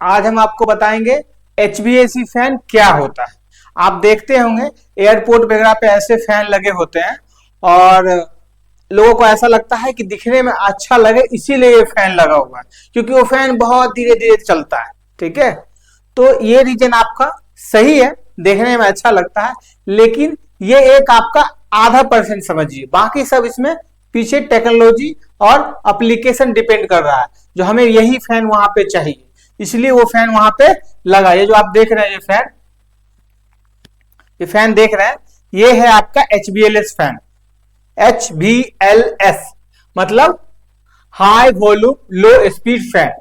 आज हम आपको बताएंगे HVAC फैन क्या होता है। आप देखते होंगे एयरपोर्ट वगैरह पे ऐसे फैन लगे होते हैं और लोगों को ऐसा लगता है कि दिखने में अच्छा लगे इसीलिए ये फैन लगा हुआ है, क्योंकि वो फैन बहुत धीरे धीरे चलता है। ठीक है, तो ये रीजन आपका सही है, देखने में अच्छा लगता है, लेकिन ये एक आपका आधा % समझिए, बाकी सब इसमें पीछे टेक्नोलॉजी और एप्लीकेशन डिपेंड कर रहा है। जो हमें यही फैन वहां पे चाहिए, इसलिए वो फैन वहां पे लगा। ये जो आप देख रहे हैं ये फैन देख रहे हैं, ये है आपका HVLS फैन। HVLS मतलब high volume low speed fan.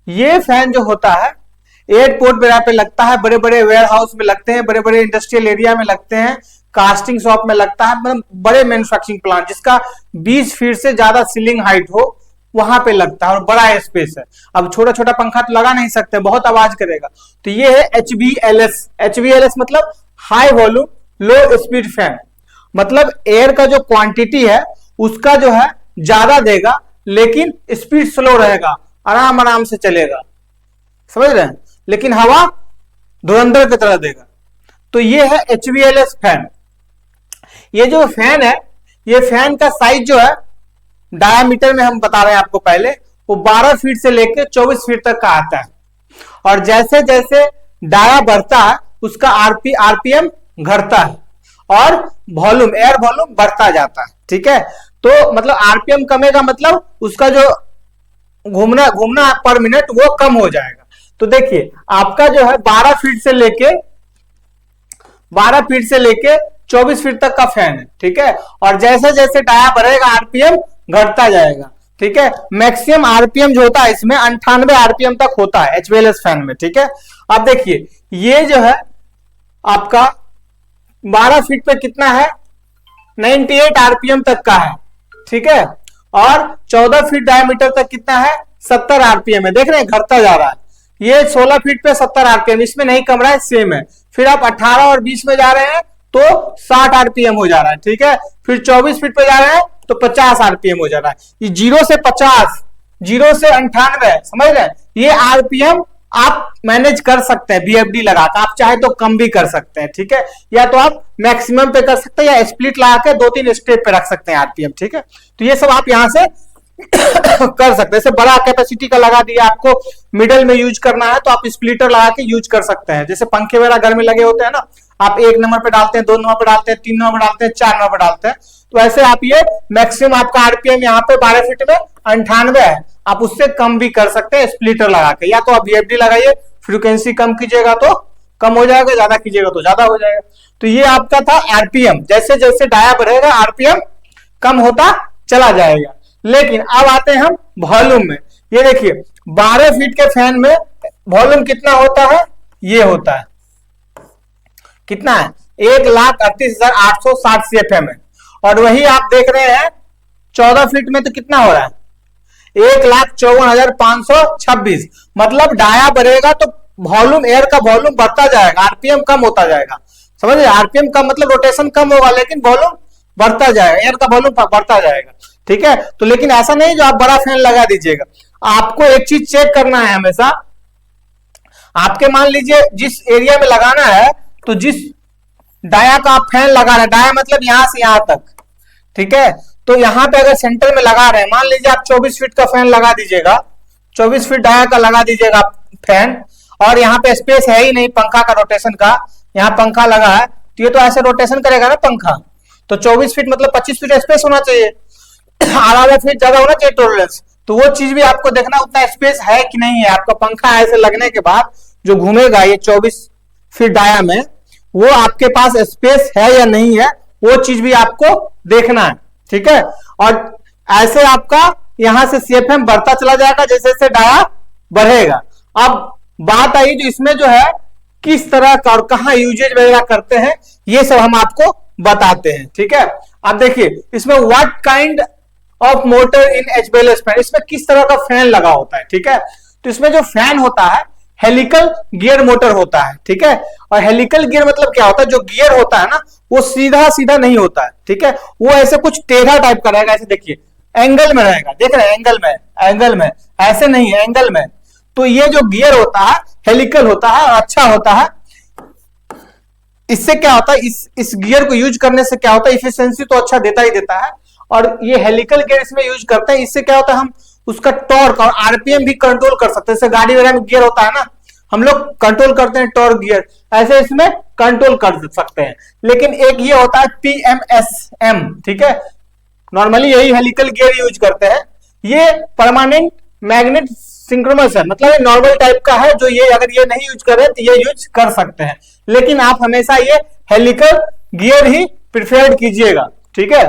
ये फैन जो होता है एयरपोर्ट वगैरह पे लगता है, बड़े बड़े वेयर हाउस में लगते हैं, बड़े बड़े इंडस्ट्रियल एरिया में लगते हैं, कास्टिंग शॉप में लगता है, मतलब बड़े मैन्युफैक्चरिंग प्लांट जिसका 20 फीट से ज्यादा सीलिंग हाइट हो वहां पे लगता है और बड़ा स्पेस है। अब छोटा छोटा पंखा तो लगा नहीं सकते, बहुत आवाज करेगा, तो ये है HVLS। HVLS मतलब high volume low speed fan, मतलब एयर का जो क्वांटिटी है उसका जो है ज्यादा देगा, लेकिन स्पीड स्लो रहेगा, आराम आराम से चलेगा, समझ रहे हैं, लेकिन हवा धुरंधर की तरह देगा। तो ये है HVLS फैन। ये जो फैन है, ये फैन का साइज जो है डायामीटर में हम बता रहे हैं आपको पहले, वो 12 फीट से लेकर 24 फीट तक का आता है। और जैसे जैसे डाया बढ़ता है उसका RPM घटता है और वॉल्यूम एयर वॉल्यूम बढ़ता जाता है। ठीक है, तो मतलब RPM कमेगा, मतलब उसका जो घूमना पर मिनट वो कम हो जाएगा। तो देखिए आपका जो है 12 फीट से लेके 24 फीट तक का फैन है। ठीक है, और जैसे जैसे डाया बढ़ेगा RPM घटता जाएगा। ठीक है, मैक्सिमम RPM जो होता है इसमें 98 RPM तक होता है HVLS फैन में। ठीक है, अब देखिए ये जो है आपका 12 फीट पे कितना है, 98 RPM तक का है। ठीक है, और 14 फीट डायमीटर तक कितना है, 70 RPM है। देख रहे हैं घटता जा रहा है। ये 16 फीट पे 70 RPM, इसमें नहीं कम रहा है, सेम है। फिर आप 18 और 20 में जा रहे हैं तो 60 RPM हो जा रहा है। ठीक है, फिर 24 फीट पे जा रहे हैं तो 50 RPM हो जा रहा है। ये 0 से 50, 0 से 98, समझ रहे हैं, ये RPM आप मैनेज कर सकते हैं BFD लगाकर। आप चाहे तो कम भी कर सकते हैं। ठीक है, या तो आप मैक्सिमम पे कर सकते हैं या स्प्लिट लगा के 2-3 स्टेप पे रख सकते हैं RPM। ठीक है, तो ये सब आप यहां से कर सकते हैं। जैसे बड़ा कैपेसिटी का लगा दिया, आपको मिडल में यूज करना है तो आप स्प्लिटर लगा के यूज कर सकते हैं। जैसे पंखे वगैरह घर में लगे होते हैं ना, आप 1 नंबर पे डालते हैं, 2 नंबर पे डालते हैं, 3 नंबर पे डालते हैं, 4 नंबर पे डालते हैं, तो ऐसे आप ये मैक्सिमम आपका RPM यहाँ पे 12 फीट में 98 है, आप उससे कम भी कर सकते हैं स्प्लिटर लगा के। या तो आप BFD लगाइए, फ्रीक्वेंसी कम कीजिएगा तो कम हो जाएगा, ज्यादा कीजिएगा तो ज्यादा हो जाएगा। तो ये आपका था RPM। जैसे जैसे डाया बढ़ेगा RPM कम होता चला जाएगा। लेकिन अब आते हैं हम वॉल्यूम में। ये देखिए 12 फीट के फैन में वॉल्यूम कितना होता है, ये होता है कितना है, 1,38,860 CFM है। और वही आप देख रहे हैं 14 फीट में तो कितना हो रहा है, 1,54,526। मतलब डाया बढ़ेगा तो वॉल्यूम एयर का वॉल्यूम बढ़ता जाएगा, RPM कम होता जाएगा। समझ रहे, RPM कम मतलब रोटेशन कम होगा, लेकिन वॉल्यूम बढ़ता जाएगा, एयर का वॉल्यूम बढ़ता जाएगा। ठीक है, तो लेकिन ऐसा नहीं जो आप बड़ा फैन लगा दीजिएगा। आपको एक चीज चेक करना है हमेशा, आपके मान लीजिए जिस एरिया में लगाना है, तो जिस डाया का आप फैन लगा रहे हैं, डाया मतलब यहां से यहां तक, ठीक है, तो यहां पे अगर सेंटर में लगा रहे हैं, मान लीजिए आप 24 फीट का फैन लगा दीजिएगा, 24 फीट डाया का लगा दीजिएगा फैन, और यहाँ पे स्पेस है ही नहीं पंखा का रोटेशन का, यहाँ पंखा लगा है तो ये तो ऐसे रोटेशन करेगा ना पंखा, तो 24 फीट मतलब 25 फीट स्पेस होना चाहिए, आधा फीट ज्यादा होना चाहिए टॉलरेंस। तो वो चीज भी आपको देखना उतना स्पेस है कि नहीं है। आपका पंखा ऐसे लगने के बाद जो घूमेगा ये 24 फीट डाया में, वो आपके पास स्पेस है या नहीं है, वो चीज भी आपको देखना है। ठीक है, और ऐसे आपका यहां से CFM बढ़ता चला जाएगा जैसे जैसे डाया बढ़ेगा। अब बात आई जो इसमें जो है किस तरह का और कहां यूजेज वगैरह करते हैं, ये सब हम आपको बताते हैं। ठीक है, अब देखिए इसमें what kind of motor in HVLS fan, इसमें किस तरह का फैन लगा होता है। ठीक है, तो इसमें जो फैन होता है हेलिकल गियर मोटर होता है। ठीक है, और हेलिकल गियर मतलब क्या होता है, जो गियर होता है ना वो सीधा सीधा नहीं होता है। ठीक है, वो ऐसे कुछ टेढ़ा टाइप का रहेगा, ऐसे देखिए एंगल में रहेगा, देख रहे हैं एंगल में, ऐसे नहीं है एंगल में, तो ये जो गियर होता है हेलिकल होता है और अच्छा होता है। इससे क्या होता है, इस गियर को यूज करने से क्या होता है, इफिशियंसी तो अच्छा देता ही देता है, और ये हेलिकल गियर इसमें यूज करते हैं। इससे क्या होता है, हम उसका टॉर्क और आरपीएम भी कंट्रोल कर सकते हैं। जैसे गाड़ी वगैरह में गियर होता है ना, हम लोग कंट्रोल करते हैं टॉर्क गियर, ऐसे इसमें कंट्रोल कर सकते हैं। लेकिन एक ये होता है पीएमएसएम, ठीक है, नॉर्मली यही हेलिकल गियर यूज करते हैं। ये परमानेंट मैग्नेट सिंक्रोनस है, मतलब ये नॉर्मल टाइप का है, जो ये अगर ये नहीं यूज कर रहे तो ये यूज कर सकते हैं। लेकिन आप हमेशा ये हेलिकल गियर ही प्रिफर्ड कीजिएगा, ठीक है।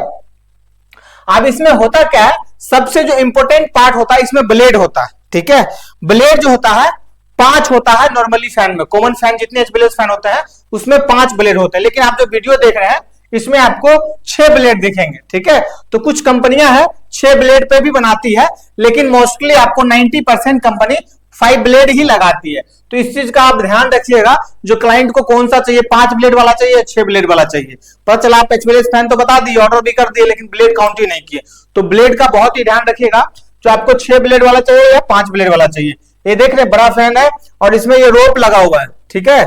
अब इसमें होता क्या है, सबसे जो इंपॉर्टेंट पार्ट होता है इसमें ब्लेड होता है, ठीक है। ब्लेड जो होता है 5 होता है नॉर्मली फैन में, कॉमन फैन जितने एचबीएलएस फैन होते हैं उसमें 5 ब्लेड होते हैं। लेकिन आप जो वीडियो देख रहे हैं इसमें आपको 6 ब्लेड दिखेंगे, ठीक है। तो कुछ कंपनियां हैं 6 ब्लेड पे भी बनाती है, लेकिन मोस्टली आपको 90% कंपनी 5 ब्लेड ही लगाती है। तो इस चीज का आप ध्यान रखिएगा, जो क्लाइंट को कौन सा चाहिए, 5 ब्लेड वाला चाहिए, 6 ब्लेड वाला चाहिए। पता चला आप एचबीएलएस फैन तो बता दिए, ऑर्डर भी कर दिए, लेकिन ब्लेड काउंट ही नहीं किए। तो ब्लेड का बहुत ही ध्यान रखिएगा, जो आपको 6 ब्लेड वाला चाहिए या 5 ब्लेड वाला चाहिए। ये देख रहे बड़ा फैन है और इसमें ये रोप लगा हुआ है, ठीक है।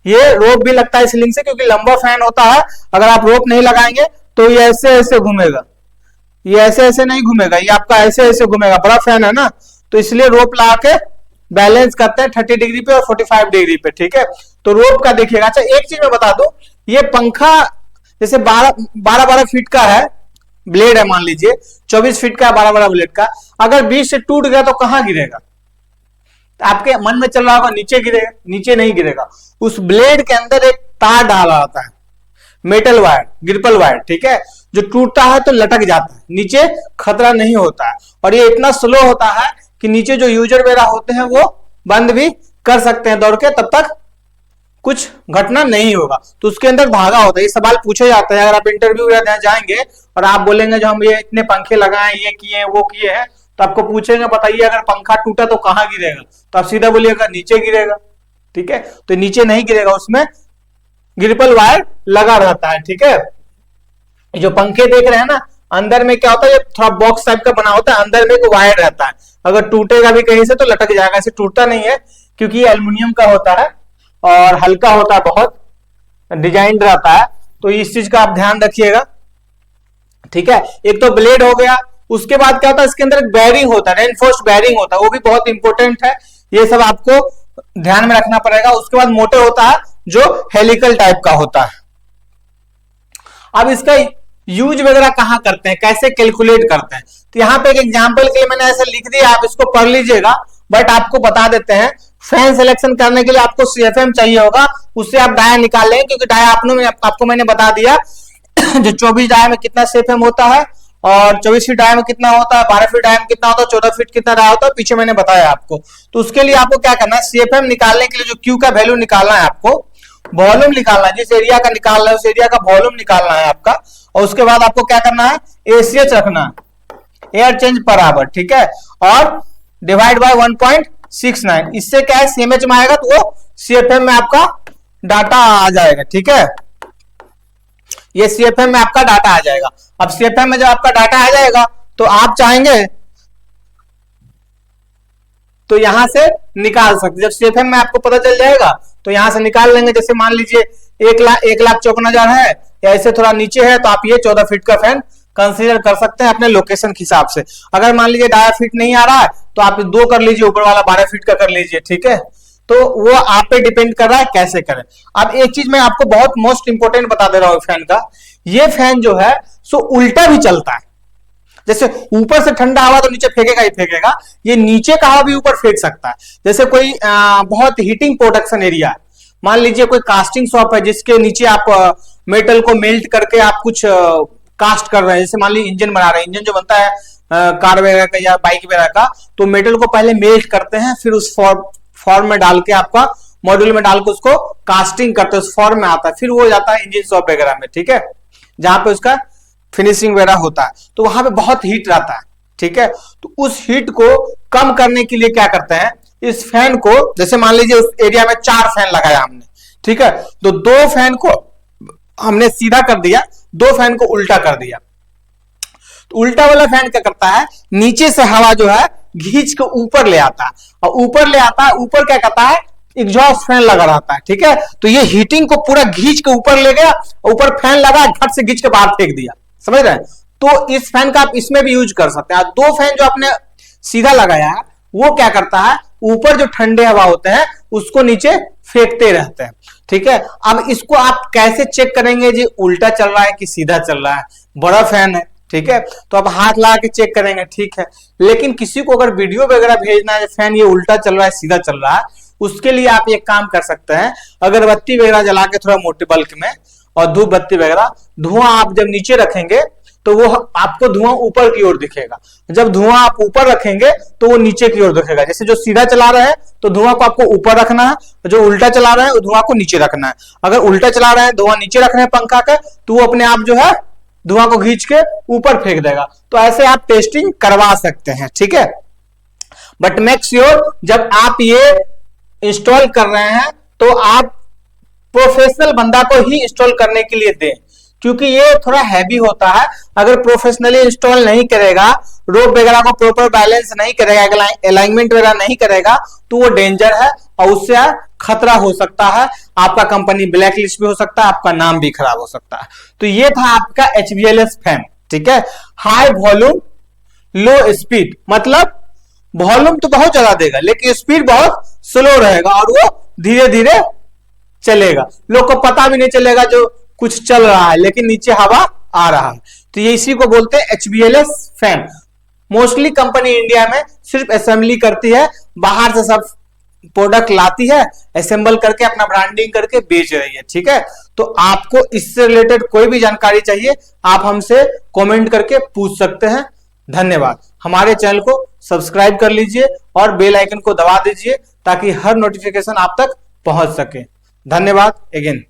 ये रोप भी लगता है सीलिंग से, क्योंकि लंबा फैन होता है, अगर आप रोप नहीं लगाएंगे तो ये ऐसे ऐसे घूमेगा, ये ऐसे ऐसे नहीं घूमेगा, ये आपका ऐसे ऐसे घूमेगा, बड़ा फैन है ना, तो इसलिए रोप लगा के बैलेंस करते हैं 30 डिग्री पे और 45 डिग्री पे, ठीक है। तो रोप का देखिएगा। अच्छा एक चीज मैं बता दूं, ये पंखा जैसे 12 फीट का है ब्लेड है, मान लीजिए 24 फीट का 12 ब्लेड का, अगर बीच से टूट गया तो कहां गिरेगा, आपके मन में चल रहा होगा नीचे गिरेगा, नीचे नहीं गिरेगा। उस ब्लेड के अंदर एक तार डाला होता है, मेटल वायर, ग्रिपल वायर, ठीक है, जो टूटता है तो लटक जाता है, नीचे खतरा नहीं होता है। और ये इतना स्लो होता है कि नीचे जो यूजर वगैरह होते हैं वो बंद भी कर सकते हैं दौड़ के, तब तक कुछ घटना नहीं होगा। तो उसके अंदर धागा होता है। ये सवाल पूछे जाते हैं, अगर आप इंटरव्यू जाएंगे और आप बोलेंगे जो हम ये इतने पंखे लगाए, ये किए वो किए हैं, तो आपको पूछेंगे बताइए अगर पंखा टूटा तो कहां गिरेगा, तो आप सीधा बोलिएगा नीचे गिरेगा, ठीक है। तो नीचे नहीं गिरेगा, उसमें ग्रिपल वायर लगा रहता है, ठीक है। जो पंखे देख रहे हैं ना, अंदर में क्या होता है, ये थोड़ा बॉक्स टाइप का बना होता है, अंदर में एक वायर रहता है, अगर टूटेगा भी कहीं से तो लटक जाएगा, ऐसे टूटता नहीं है, क्योंकि ये एल्युमिनियम का होता है और हल्का होता है, बहुत डिजाइन रहता है। तो इस चीज का आप ध्यान रखिएगा, ठीक है। एक तो ब्लेड हो गया, उसके बाद क्या होता है, इसके अंदर एक बैरिंग होता है, रेनफोर्स्ड बैरिंग होता है, वो भी बहुत इंपॉर्टेंट है, ये सब आपको ध्यान में रखना पड़ेगा। उसके बाद मोटर होता है जो हेलिकल टाइप का होता है। अब इसका यूज वगैरह कहां करते हैं, कैसे कैलकुलेट करते हैं, तो यहां पे एक एग्जांपल के लिए मैंने ऐसे लिख दिया, आप इसको पढ़ लीजिएगा, बट आपको बता देते हैं। फैन सिलेक्शन करने के लिए आपको सीएफएम चाहिए होगा, उससे आप डाया निकाल लेंगे, क्योंकि डाया आपको मैंने बता दिया जो 24 डाया में कितना सीएफएम होता है, और 24 फीट डाया में कितना होता है, 12 फीट डाया में कितना होता है, 14 फीट कितना डाया होता है, पीछे मैंने बताया आपको। तो उसके लिए आपको क्या करना है, सीएफएम निकालने के लिए जो क्यू का वैल्यू निकालना है, आपको वॉल्यूम निकालना है, जिस एरिया का निकाल रहा है उस एरिया का वॉल्यूम निकालना है आपका। और उसके बाद आपको क्या करना है, एसीएच रखना है, एयर चेंज पर आवर, ठीक है, और डिवाइड बाय 1.69। इससे क्या है, सीएमएच में आएगा तो वो सीएफएम में आपका डाटा आ जाएगा, ठीक है। ये सीएफएम में आपका डाटा आ जाएगा। अब सीएफएम में जब आपका डाटा आ जाएगा तो आप चाहेंगे तो यहां से निकाल सकते। जब सीएफएम में आपको पता चल जाएगा तो यहां से निकाल लेंगे। जैसे मान लीजिए 1,54,000 है, या ऐसे थोड़ा नीचे है, तो आप ये 14 फीट का फैन कंसीडर कर सकते हैं अपने लोकेशन के हिसाब से। अगर मान लीजिए 2.5 फीट नहीं आ रहा है तो आप 2 कर लीजिए, ऊपर वाला 12 फीट का कर लीजिए, ठीक है। तो वो आप पे डिपेंड कर रहा है कैसे करें। अब एक चीज मैं आपको बहुत मोस्ट इंपोर्टेंट बता दे रहा हूं फैन का, ये फैन जो है सो उल्टा भी चलता है। जैसे ऊपर से ठंडा हवा तो नीचे फेंकेगा ही फेंकेगा, ये नीचे का हवा भी ऊपर फेंक सकता है। जैसे कोई बहुत हीटिंग प्रोडक्शन एरिया है, मान लीजिए कोई कास्टिंग शॉप है जिसके नीचे आप मेटल को मेल्ट करके आप कुछ कास्ट कर रहे हैं। जैसे मान लीजिए इंजन बना रहे हैं, इंजन जो बनता है कार वगैरह का या बाइक वगैरह का, तो मेटल को पहले मेल्ट करते हैं, फिर उस फॉर्म में डाल के आपका मॉड्यूल में डाल के उसको कास्टिंग करते हैं, उस फॉर्म में आता है, फिर वो जाता है इंजन शॉप वगैरह में, ठीक है, जहां पे उसका फिनिशिंग वगैरह होता है। तो वहां पे बहुत हीट रहता है, ठीक है। तो उस हीट को कम करने के लिए क्या करते हैं, इस फैन को, जैसे मान लीजिए उस एरिया में 4 फैन लगाया हमने, ठीक है, तो 2 फैन को हमने सीधा कर दिया, 2 फैन को उल्टा कर दिया। तो उल्टा वाला फैन क्या करता है, नीचे से हवा जो है घींच के ऊपर ले आता है, और ऊपर ले आता है, ऊपर क्या करता है, एग्जॉस्ट फैन लगा रहता है, ठीक है। तो ये हीटिंग को पूरा घींच के ऊपर ले गया, ऊपर फैन लगा, घट से घींच के बाहर फेंक दिया, समझ रहे हैं। तो इस फैन का आप इसमें भी यूज कर सकते हैं। दो फैन जो आपने सीधा लगाया है वो क्या करता है, ऊपर जो ठंडे हवा होते हैं उसको नीचे फेंकते रहते हैं, ठीक है। अब इसको आप कैसे चेक करेंगे जी उल्टा चल रहा है कि सीधा चल रहा है, बड़ा फैन है, ठीक है, तो आप हाथ लगा के चेक करेंगे, ठीक है। लेकिन किसी को अगर वीडियो वगैरह भेजना है फैन ये उल्टा चल रहा है सीधा चल रहा है, उसके लिए आप एक काम कर सकते हैं, अगरबत्ती वगैरह जला के थोड़ा मोटे बल्क में और धूप बत्ती वगैरह, धुआं आप जब नीचे रखेंगे तो वो आपको धुआं ऊपर की ओर दिखेगा, जब धुआं आप ऊपर रखेंगे तो वो नीचे की ओर दिखेगा। जैसे जो सीधा चला रहे हैं तो धुआं को आपको ऊपर रखना है, जो उल्टा चला रहे हैं धुआं को नीचे रखना है। अगर उल्टा चला रहे हैं धुआं नीचे रख रहे हैं पंखा का, तो वो अपने आप जो है धुआं को खींच के ऊपर फेंक देगा। तो ऐसे आप टेस्टिंग करवा सकते हैं, ठीक है। बट मेक श्योर जब आप ये इंस्टॉल कर रहे हैं तो आप प्रोफेशनल बंदा को ही इंस्टॉल करने के लिए दें, क्योंकि ये थोड़ा हैवी होता है। अगर प्रोफेशनली इंस्टॉल नहीं करेगा, रोप वगैरह को प्रॉपर बैलेंस नहीं करेगा, अलाइनमेंट वगैरह नहीं करेगा, तो वो डेंजर है और उससे खतरा हो सकता है, आपका कंपनी ब्लैक लिस्ट भी हो सकता है, आपका नाम भी खराब हो सकता है। तो ये था आपका HVLS फैन, ठीक है। हाई वॉल्यूम लो स्पीड, मतलब वॉल्यूम तो बहुत ज्यादा देगा लेकिन स्पीड बहुत स्लो रहेगा और वो धीरे धीरे चलेगा, लोग को पता भी नहीं चलेगा जो कुछ चल रहा है लेकिन नीचे हवा आ रहा है। तो ये इसी को बोलते हैं HVLS fan. Mostly company India में सिर्फ असेंबली करती है, बाहर से सब प्रोडक्ट लाती है, असेंबल करके अपना ब्रांडिंग करके बेच रही है, ठीक है। तो आपको इससे रिलेटेड कोई भी जानकारी चाहिए आप हमसे कमेंट करके पूछ सकते हैं। धन्यवाद। हमारे चैनल को सब्सक्राइब कर लीजिए और बेल आइकन को दबा दीजिए ताकि हर नोटिफिकेशन आप तक पहुंच सके। धन्यवाद अगेन।